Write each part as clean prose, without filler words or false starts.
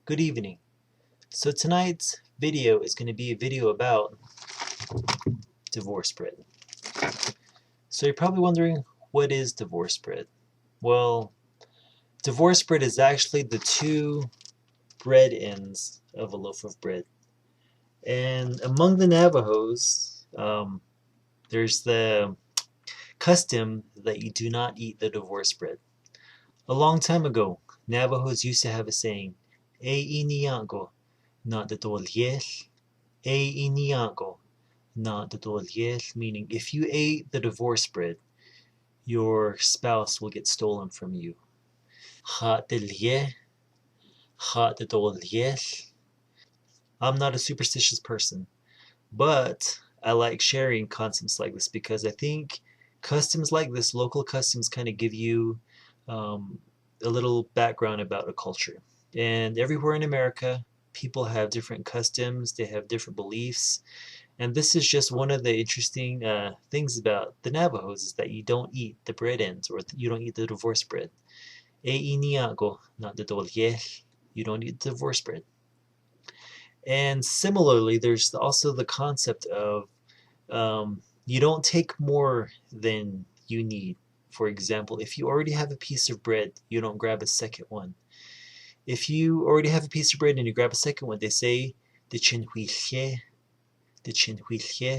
Good evening. So tonight's video is going to be a video about divorce bread. So you're probably wondering, what is divorce bread? Well, divorce bread is actually the two bread ends of a loaf of bread. And among the Navajos, there's the custom that you do not eat the divorce bread. A long time ago, Navajos used to have a saying, ííníyá, naa'didoolyééł, ííníyá, naa'didoolyééł, meaning if you ate the divorce bread, your spouse will get stolen from you. Haa'didoolyééł, haa'didoolyééł. I'm not a superstitious person, but I like sharing concepts like this because I think customs like this, local customs, kind of give you a little background about a culture. And everywhere in America, people have different customs, they have different beliefs, and this is just one of the interesting things about the Navajos, is that you don't eat the bread ends, or you don't eat the divorce bread. Ííníyá, naa'didoolyééł, you don't eat the divorce bread. And similarly, there's also the concept of you don't take more than you need. For example, if you already have a piece of bread, you don't grab a second one. If you already have a piece of bread and you grab a second one, they say Dichin, hwiiłhééh,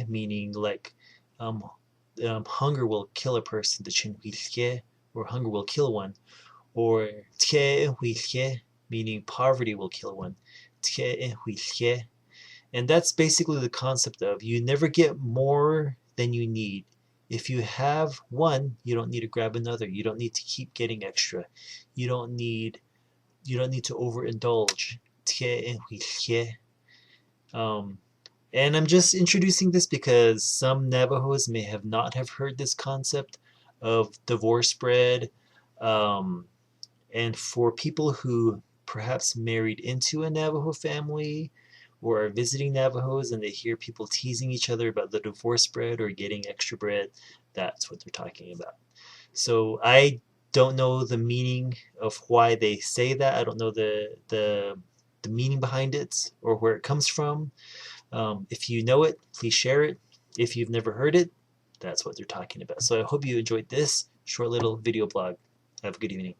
meaning like hunger will kill a person, hwiiłhééh, or hunger will kill one. Or Té'é'íh, meaning poverty will kill one, hwiiłhééh. And that's basically the concept of you never get more than you need. If you have one, you don't need to grab another. You don't need to keep getting extra. You don't need to overindulge. And I'm just introducing this because some Navajos may have not have heard this concept of divorce bread. And for people who perhaps married into a Navajo family or are visiting Navajos and they hear people teasing each other about the divorce bread or getting extra bread, that's what they're talking about. So I don't know the meaning of why they say that. I don't know the meaning behind it or where it comes from. If you know it, please share it. If you've never heard it, that's what they're talking about. So I hope you enjoyed this short little video blog. Have a good evening.